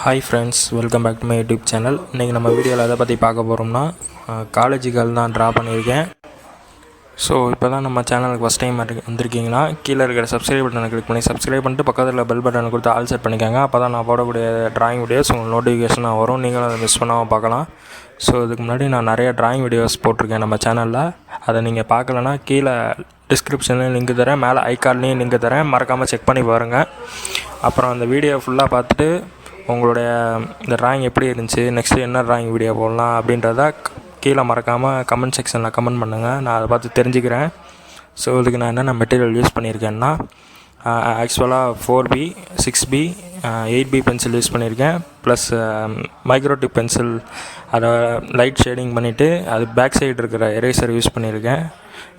Hi friends, welcome back to my YouTube channel. இன்றைக்கி நம்ம வீடியோவில் எதை பற்றி பார்க்க போகிறோம்னா, காலேஜுகள் தான் ட்ரா பண்ணியிருக்கேன். ஸோ இப்போ தான் நம்ம சேனலுக்கு ஃபஸ்ட் டைம் வந்திருக்கீங்கன்னா கீழே இருக்கிற சப்ஸ்கிரைப் பட்டனை கிளிக் பண்ணி சப்ஸ்கிரைப் பண்ணிட்டு பக்கத்தில் பெல் பட்டனை கொடுத்து ஆல் செட் பண்ணிக்கோங்க. அப்போ தான் நான் போடக்கூடிய ட்ராயிங் வீடியோஸ் உங்களுக்கு நோட்டிஃபிகேஷனாக வரும், நீங்களும் அதை மிஸ் பண்ணாமல் பார்க்கலாம். ஸோ இதுக்கு முன்னாடி நான் நிறைய ட்ராயிங் வீடியோஸ் போட்டிருக்கேன் நம்ம சேனலில். அதை நீங்கள் பார்க்கலன்னா கீழே டிஸ்கிரிப்ஷன்லேயும் லிங்க் தரேன், மேலே ஐகார்ட்லேயும் லிங்க் தரேன், மறக்காமல் செக் பண்ணி பாருங்கள். அப்புறம் அந்த வீடியோ ஃபுல்லாக பார்த்துட்டு உங்களுடைய இந்த ட்ராயிங் எப்படி இருந்துச்சு, நெக்ஸ்ட்டு என்ன ட்ராயிங் வீடியோ போடலாம் அப்படின்றத கீழே மறக்காமல் கமெண்ட் செக்ஷனில் கமெண்ட் பண்ணுங்கள், நான் அதை பார்த்து தெரிஞ்சுக்கிறேன். ஸோ இதுக்கு நான் என்னென்ன மெட்டீரியல் யூஸ் பண்ணியிருக்கேன்னா, ஆக்சுவலாக 4B 6B 8B pencil use பண்ணியிருக்கேன். ப்ளஸ் மைக்ரோடிப் பென்சில், அதை லைட் ஷேடிங் பண்ணிவிட்டு அது பேக் சைடு இருக்கிற எரேசர் யூஸ் பண்ணியிருக்கேன்.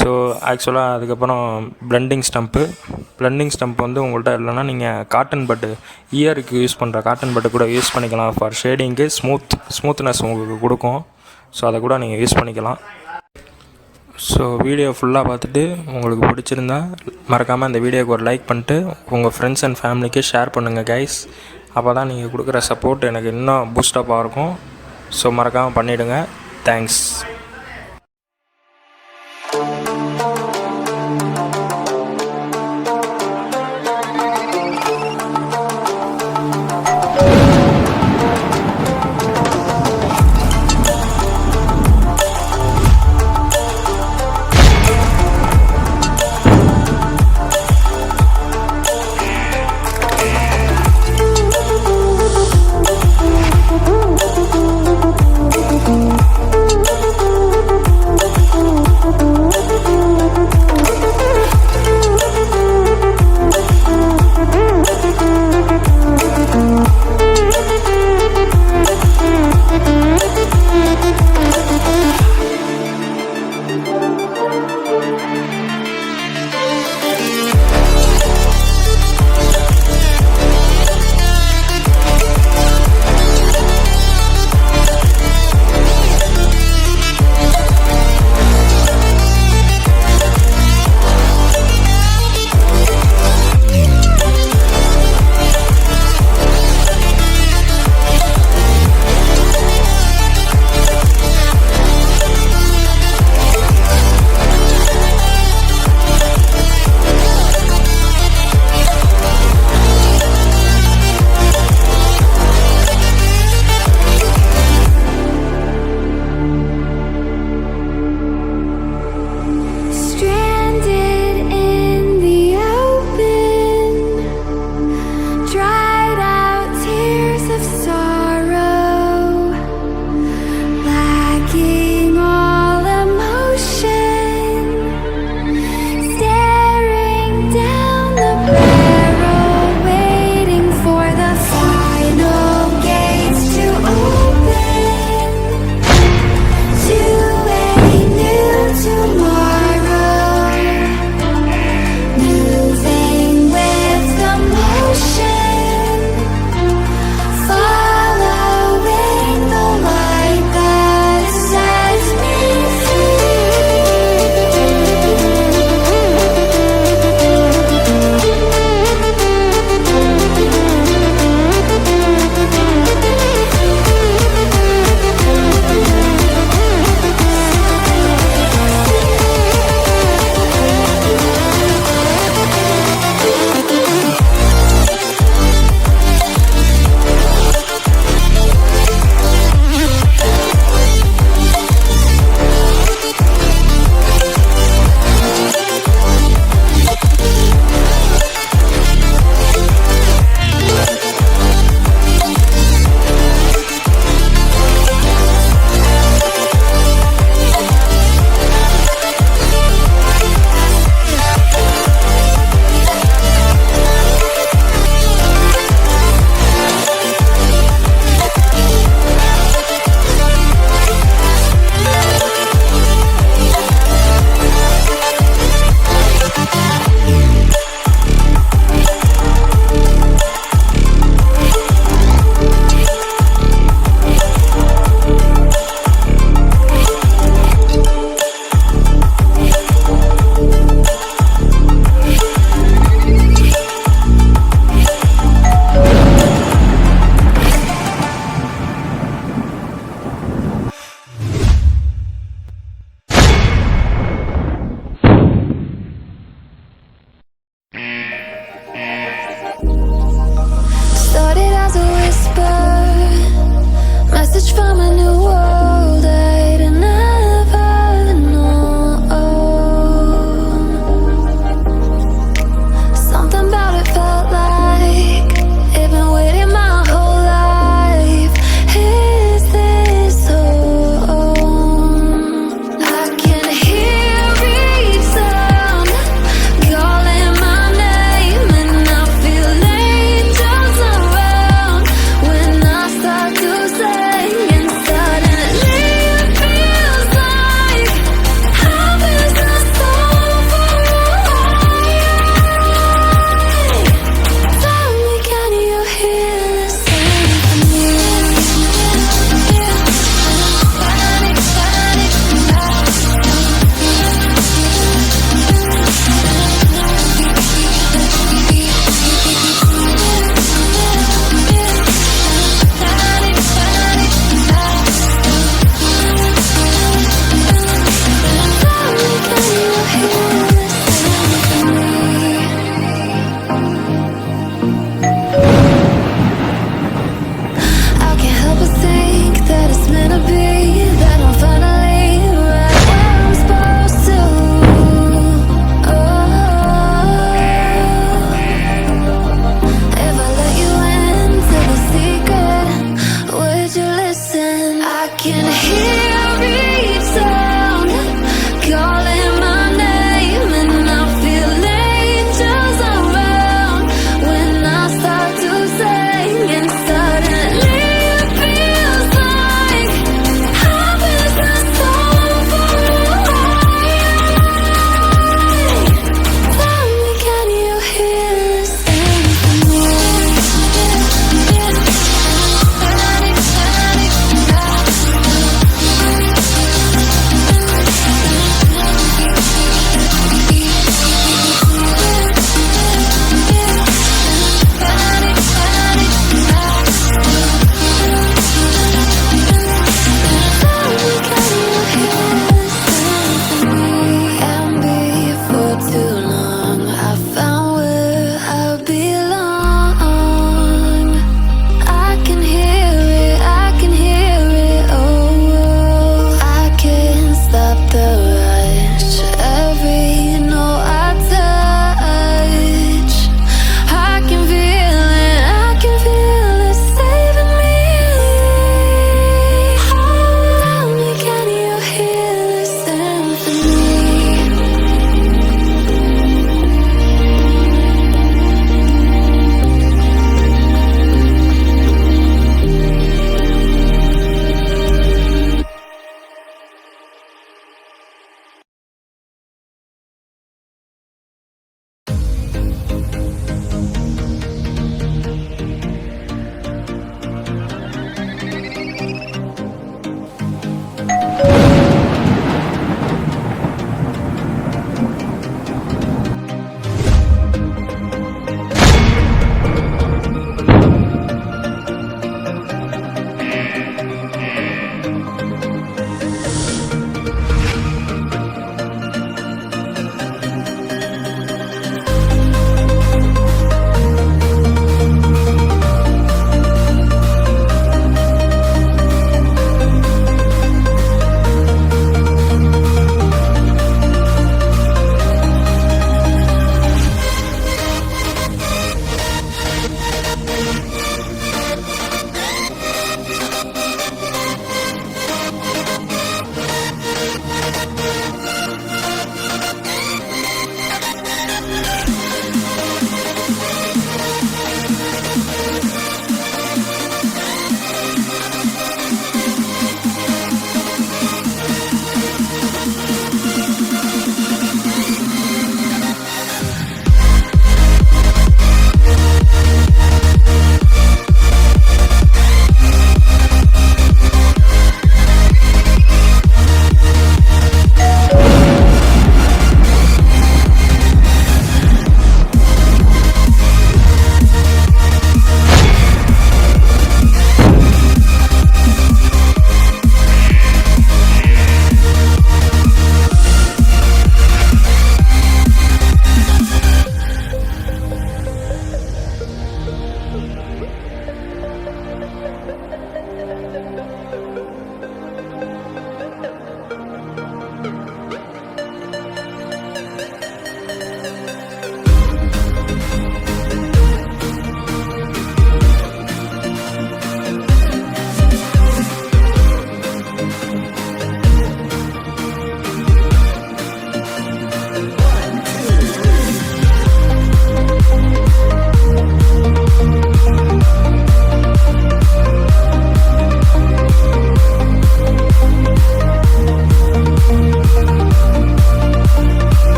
ஸோ ஆக்சுவலாக அதுக்கப்புறம் பிளெண்டிங் ஸ்டம்ப் வந்து உங்கள்கிட்ட இல்லைன்னா நீங்கள் காட்டன் பட்டு, இயருக்கு யூஸ் பண்ணுற காட்டன் பட்டு கூட யூஸ் பண்ணிக்கலாம். ஃபார் ஷேடிங்க்கு ஸ்மூத்னஸ் உங்களுக்கு கொடுக்கும். ஸோ அதை கூட நீங்கள் யூஸ் பண்ணிக்கலாம். ஸோ வீடியோ ஃபுல்லாக பார்த்துட்டு உங்களுக்கு பிடிச்சிருந்தா மறக்காமல் அந்த வீடியோக்கு ஒரு லைக் பண்ணிட்டு உங்கள் ஃப்ரெண்ட்ஸ் அண்ட் ஃபேமிலிக்கு ஷேர் பண்ணுங்கள் கைஸ். அப்போ தான் நீங்கள் கொடுக்குற சப்போர்ட் எனக்கு இன்னும் பூஸ்டப்பாக இருக்கும். ஸோ மறக்காமல் பண்ணிவிடுங்க. தேங்க்ஸ்.